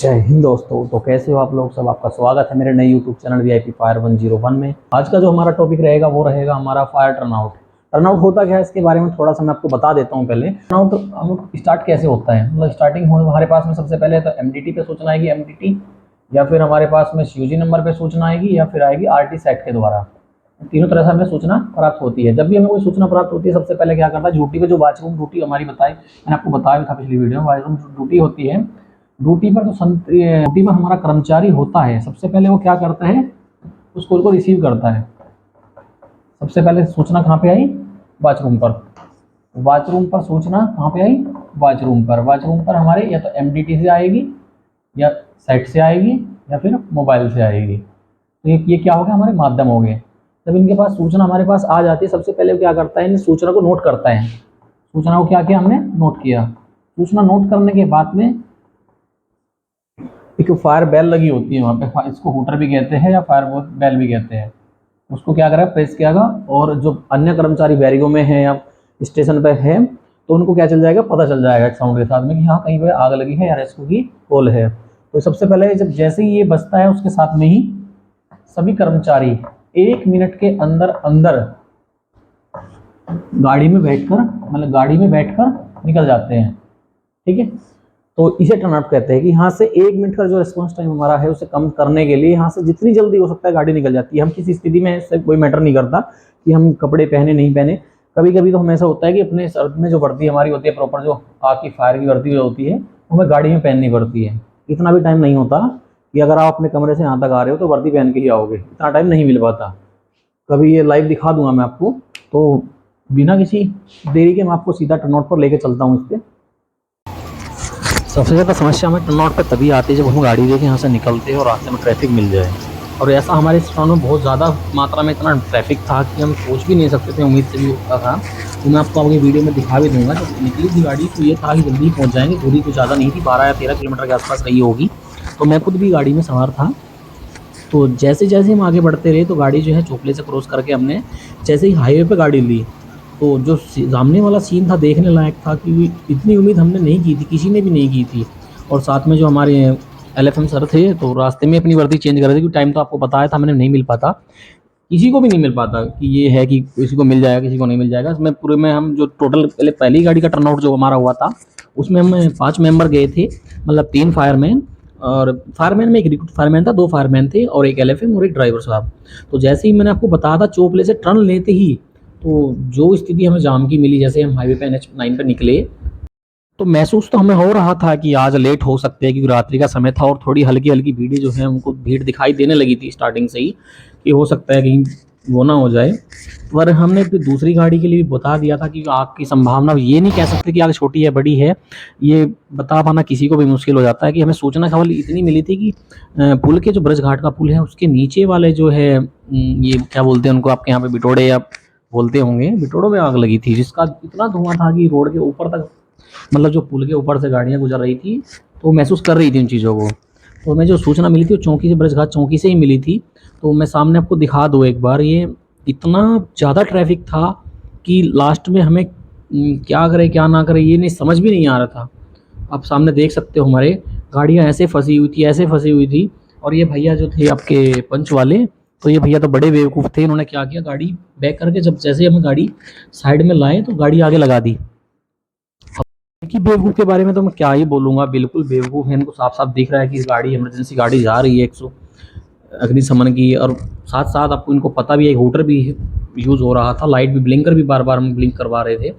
जय हिंद दोस्तों। तो कैसे हो आप लोग सब। आपका स्वागत है मेरे नए यूट्यूब चैनल वीआईपी फायर 101 में। आज का जो हमारा टॉपिक रहेगा वो रहेगा हमारा फायर टर्नआउट। टर्नआउट होता क्या है इसके बारे में थोड़ा सा मैं आपको बता देता हूँ। पहले टर्नआउट हम स्टार्ट कैसे होता है, मतलब स्टार्टिंग हो हमारे पास में सबसे पहले तो एमडीटी पे सूचना आएगी, एमडीटी, या फिर हमारे पास में सीयूजी नंबर पे सूचना आएगी, या फिर आएगी आरटी सेट के द्वारा। तीनों तरह से हमें सूचना प्राप्त होती है। जब भी हमें कोई सूचना प्राप्त होती है सबसे पहले क्या करता है, ड्यूटी पे जो वॉचरूम ड्यूटी हमारी बताई, मैंने आपको बताया था पिछली वीडियो में, वॉचरूम ड्यूटी होती है। ड्यूटी पर जो ड्यूटी पर हमारा कर्मचारी होता है, सबसे पहले वो क्या करता है, उस कॉल को रिसीव करता है। सबसे पहले सूचना कहाँ पे आई, वॉचरूम पर। वॉचरूम पर सूचना कहाँ पे आई, वॉचरूम पर। वॉचरूम पर हमारे या तो एमडीटी से आएगी, या सेट से आएगी, या फिर मोबाइल से आएगी। तो ये क्या हो गया, हमारे माध्यम हो गए। जब इनके पास सूचना हमारे पास आ जाती है, सबसे पहले वो क्या करता है, इन सूचना को नोट करता है। सूचना को क्या किया हमने, नोट किया। सूचना नोट करने के बाद में एक फायर बेल लगी होती है वहाँ पे, इसको हूटर भी कहते हैं या फायर बेल भी कहते हैं। उसको क्या करेगा, प्रेस कियागा, और जो अन्य कर्मचारी बैरिगो में है या स्टेशन पे है तो उनको क्या चल जाएगा, पता चल जाएगा एक साउंड के साथ में कि हाँ कहीं पे आग लगी है या रेस्क्यू की कॉल है। तो सबसे पहले जब जैसे ही ये बजता है उसके साथ में ही सभी कर्मचारी 1 मिनट के अंदर अंदर गाड़ी में बैठकर निकल जाते हैं। ठीक है, तो इसे टर्नआउट कहते हैं कि यहाँ से 1 मिनट का जो रिस्पॉन्स टाइम हमारा है उसे कम करने के लिए यहाँ से जितनी जल्दी हो सकता है गाड़ी निकल जाती है। हम किसी स्थिति में इससे कोई मैटर नहीं करता कि हम कपड़े पहने नहीं पहने। कभी कभी तो हमें ऐसा होता है कि अपने सर में जो वर्दी हमारी होती है प्रॉपर, जो आग की फायर की वर्दी होती है, हमें गाड़ी में पहननी पड़ती है। इतना भी टाइम नहीं होता कि अगर आप अपने कमरे से यहाँ तक आ रहे हो तो वर्दी पहन के ही आओगे, इतना टाइम नहीं मिल पाता। कभी ये लाइव दिखा दूंगा मैं आपको। तो बिना किसी देरी के मैं आपको सीधा टर्नआउट पर लेके चलता हूँ। इस पर सबसे ज़्यादा समस्या हमें टर्नआउट पे तभी आती है जब हम गाड़ी लेके यहाँ से निकलते हैं और रास्ते में ट्रैफिक मिल जाए। और ऐसा हमारे इस टाउन में बहुत ज़्यादा मात्रा में इतना ट्रैफिक था कि हम सोच भी नहीं सकते थे, उम्मीद से भी होता था। तो मैं आपको अपनी वीडियो में दिखा भी दूंगा। जब निकली थी गाड़ी तो ये था कि जल्दी पहुँच जाएंगे, दूरी तो ज़्यादा नहीं थी, 12 या 13 किलोमीटर के आसपास रही होगी। तो मैं खुद भी गाड़ी में सवार था। तो जैसे जैसे हम आगे बढ़ते रहे तो गाड़ी जो है चोपले से क्रॉस करके हमने जैसे ही हाईवे पे गाड़ी ली तो जो सामने वाला सीन था देखने लायक था कि इतनी उम्मीद हमने नहीं की थी, किसी ने भी नहीं की थी। और साथ में जो हमारे एलएफएम सर थे तो रास्ते में अपनी वर्दी चेंज कर रहे थे, क्योंकि टाइम तो आपको बताया था मैंने, नहीं मिल पाता, किसी को भी नहीं मिल पाता कि ये है कि किसी को मिल जाएगा किसी को नहीं मिल जाएगा। इसमें पूरे में हम जो टोटल पहली गाड़ी का टर्नआउट जो हमारा हुआ था उसमें हम 5 मेंबर गए थे, मतलब 3 फायरमैन, और फायरमैन में एक रिक्रूट फायरमैन था, 2 फायरमैन थे और एक एलएफएम और एक ड्राइवर साहब। तो जैसे ही मैंने आपको बताया था चोपले से टर्न लेते ही तो जो स्थिति हमें जाम की मिली, जैसे हम हाईवे पे NH9 पे निकले तो महसूस तो हमें हो रहा था कि आज लेट हो सकते हैं, क्योंकि रात्रि का समय था और थोड़ी हल्की हल्की भीड़ जो है उनको भीड़ दिखाई देने लगी थी स्टार्टिंग से ही कि हो सकता है कहीं वो ना हो जाए। पर हमने फिर दूसरी गाड़ी के लिए भी बता दिया था कि आग की संभावना, ये नहीं कह सकते कि आग छोटी है बड़ी है, ये बता पाना किसी को भी मुश्किल हो जाता है। कि हमें सूचना केवल इतनी मिली थी कि पुल के जो ब्रज घाट का पुल है उसके नीचे वाले जो है ये क्या बोलते हैं उनको, आपके यहाँ पे बिटोड़े या बोलते होंगे, बिटोड़ों में आग लगी थी, जिसका इतना धुआं था कि रोड के ऊपर तक, मतलब जो पुल के ऊपर से गाड़ियाँ गुजर रही थी तो महसूस कर रही थी उन चीज़ों को। तो हमें जो सूचना मिली थी वो चौकी से, ब्रजघाट चौकी से ही मिली थी। तो मैं सामने आपको दिखा दूँ एक बार, ये इतना ज़्यादा ट्रैफिक था कि लास्ट में हमें क्या करें क्या ना करें ये नहीं समझ भी नहीं आ रहा था। आप सामने देख सकते हो हमारे गाड़ियाँ ऐसे फंसी हुई थी। और ये भैया जो थे आपके पंच वाले, तो ये भैया तो बड़े बेवकूफ़ थे। इन्होंने क्या किया, गाड़ी बैक करके जब जैसे हमें गाड़ी साइड में लाए तो गाड़ी आगे लगा दी। कि बेवकूफ़ के बारे में तो मैं क्या ही बोलूँगा, बिल्कुल बेवकूफ़ है। इनको साफ साफ दिख रहा है कि इस गाड़ी इमरजेंसी गाड़ी जा रही है 100 अग्निशमन की, और साथ साथ आपको इनको पता भी है हूटर भी यूज़ हो रहा था, लाइट भी, ब्लिंकर भी बार बार हम ब्लिंक करवा रहे थे,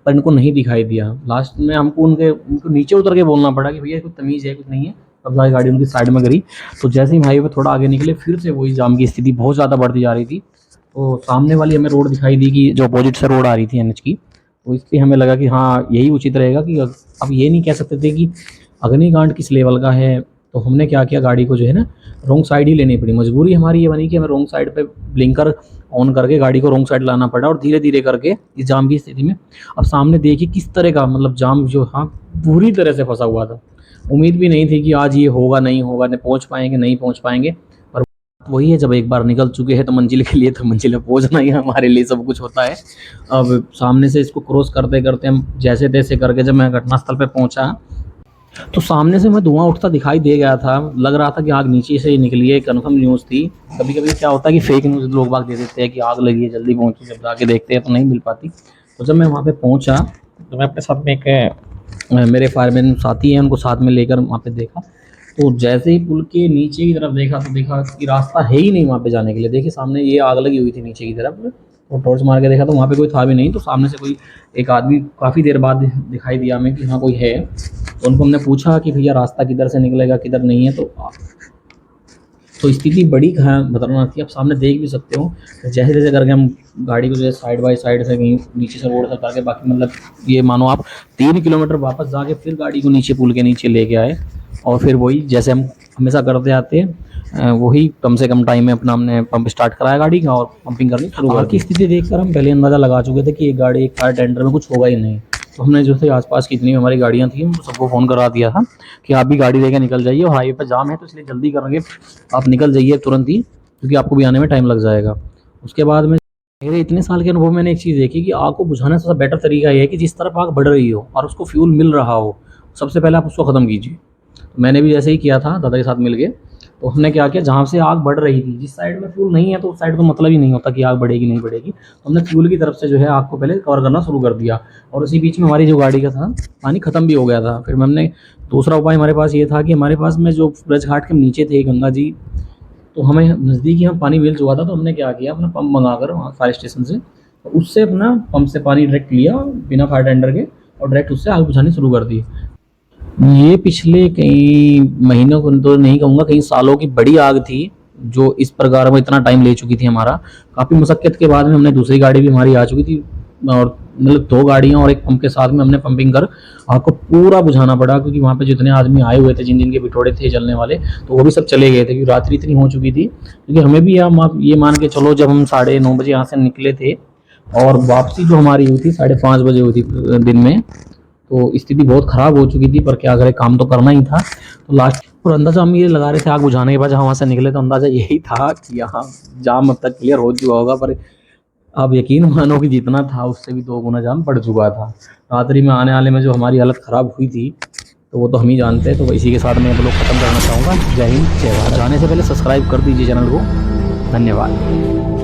पर इनको नहीं दिखाई दिया। लास्ट में हमको उनको नीचे उतर के बोलना पड़ा कि भैया कुछ तमीज़ है कुछ नहीं है, तब जाके गाड़ी उनकी साइड में करी। तो जैसे ही हाईवे पर थोड़ा आगे निकले फिर से वही जाम की स्थिति बहुत ज़्यादा बढ़ती जा रही थी। तो सामने वाली हमें रोड दिखाई दी कि जो अपोजिट से रोड आ रही थी NH की, तो इसलिए हमें लगा कि हाँ यही उचित रहेगा। कि अब ये नहीं कह सकते थे कि अग्निकांड किस लेवल का है। तो हमने क्या किया, गाड़ी को जो है ना रॉन्ग साइड ही लेनी पड़ी। मजबूरी हमारी ये बनी कि हमें रॉन्ग साइड पे ब्लिंकर ऑन करके गाड़ी को रॉन्ग साइड लाना पड़ा, और धीरे धीरे करके इस जाम की स्थिति में अब सामने देखिए किस तरह का, मतलब जाम जो हाँ पूरी तरह से फंसा हुआ था। उम्मीद भी नहीं थी कि आज ये होगा नहीं होगा, नहीं पहुँच पाएंगे नहीं पहुँच पाएंगे। पर वही है, जब एक बार निकल चुके हैं तो मंजिल के लिए, तो मंजिल में पहुँचना ही हमारे लिए सब कुछ होता है। अब सामने से इसको क्रॉस करते करते हम जैसे तैसे करके जब मैं घटनास्थल पे पहुंचा तो सामने से मैं धुआं उठता दिखाई दे गया था, लग रहा था कि आग नीचे से ही निकली है, कन्फर्म न्यूज़ थी। कभी कभी क्या होता है कि फेक न्यूज़ लोग बाग दे देते हैं कि आग लगी है जल्दी पहुँचो, जब जाके देखते हैं तो नहीं मिल पाती। तो जब मैं वहाँ पे पहुँचा तो मैं अपने साथ में एक मेरे फायरमैन साथी हैं, उनको साथ में लेकर वहाँ पे देखा। तो जैसे ही पुल के नीचे की तरफ देखा तो देखा कि रास्ता है ही नहीं वहाँ पे जाने के लिए। देखिए सामने ये आग लगी हुई थी नीचे की तरफ, और टॉर्च मार के देखा तो वहाँ पे कोई था भी नहीं। तो सामने से कोई एक आदमी काफ़ी देर बाद दिखाई दिया हमें कि हाँ कोई है। तो उनको हमने पूछा कि भैया रास्ता किधर से निकलेगा, किधर नहीं है। तो स्थिति बड़ी खतरनाक थी, आप सामने देख भी सकते हो। तो जैसे जैसे करके हम गाड़ी को जो है साइड बाई साइड से कहीं नीचे से रोड से करके, बाकी मतलब ये मानो आप 3 किलोमीटर वापस जाके फिर गाड़ी को नीचे पुल के नीचे लेके आए। और फिर वही जैसे हम हमेशा करते आते हैं, वही कम से कम टाइम में अपना हमने पंप स्टार्ट कराया गाड़ी का और पंपिंग करनी शुरू कर दी। आग की स्थिति देखकर हम पहले अंदाज़ा लगा चुके थे कि एक गाड़ी एक फायर टेंडर में कुछ होगा ही नहीं। तो हमने जो थे आसपास की जितनी भी हमारी गाड़ियाँ थी सबको फ़ोन करा दिया था कि आप भी गाड़ी लेकर निकल जाइए, और हाईवे पर जाम है तो इसलिए जल्दी करेंगे, आप निकल जाइए तुरंत ही, क्योंकि आपको भी आने में टाइम लग जाएगा। उसके बाद में मेरे इतने साल के अनुभव में मैंने एक चीज़ देखी कि आग को बुझाने से बेटर तरीका ये है कि जिस तरफ आग बढ़ रही हो और उसको फ्यूल मिल रहा हो, सबसे पहले आप उसको ख़त्म कीजिए। तो मैंने भी ऐसे ही किया था दादा के साथ मिल के। तो हमने क्या किया, जहाँ से आग बढ़ रही थी, जिस साइड में फ्यूल नहीं है तो उस साइड तो मतलब ही नहीं होता कि आग बढ़ेगी नहीं बढ़ेगी, तो हमने फ्यूल की तरफ से जो है आग को पहले कवर करना शुरू कर दिया। और उसी बीच में हमारी जो गाड़ी का था पानी ख़त्म भी हो गया था। फिर हमने दूसरा उपाय हमारे पास ये था कि हमारे पास में जो ब्रज घाट के नीचे थे गंगा जी, तो हमें नज़दीक ही हम पानी मिल चुका था। तो हमने क्या किया, अपना पंप मंगाकर वहाँ फायर स्टेशन से, तो उससे अपना पंप से पानी डायरेक्ट लिया बिना फायर टेंडर के, और डायरेक्ट उससे आग बुझानी शुरू कर दी। ये पिछले कई महीनों को तो नहीं कहूँगा, कई सालों की बड़ी आग थी जो इस प्रकार में इतना टाइम ले चुकी थी हमारा। काफ़ी मशक्क़त के बाद में हमने दूसरी गाड़ी भी हमारी आ चुकी थी, और मतलब 2 गाड़ियाँ और एक पंप के साथ में हमने पंपिंग कर आग को पूरा बुझाना पड़ा, क्योंकि वहाँ पे जितने आदमी आए हुए थे जिन जिन के बिटोड़े थे जलने वाले, तो वो भी सब चले गए थे क्योंकि रात्रि इतनी हो चुकी थी। क्योंकि हमें भी आप ये मान के चलो, जब हम 9:30 बजे यहाँ से निकले थे और वापसी जो हमारी हुई थी 5:30 बजे हुई थी दिन में, तो स्थिति बहुत ख़राब हो चुकी थी। पर क्या करें, काम तो करना ही था। तो लास्ट और अंदाज़ा हम ये लगा रहे थे आग बुझाने के बाद जहाँ वहाँ से निकले, तो अंदाज़ा यही था कि यहाँ जाम अब तक क्लियर हो चुका होगा। पर आप यकीन मानो कि जितना था उससे भी 2 गुना जाम बढ़ चुका था। रात्रि में आने वाले में जो हमारी हालत ख़राब हुई थी तो वो तो हम ही जानते हैं। तो इसी के साथ मैं आप लोग ख़त्म करना चाहूँगा। जय हिंद, जय भारत। जाने से पहले सब्सक्राइब कर दीजिए चैनल को। धन्यवाद।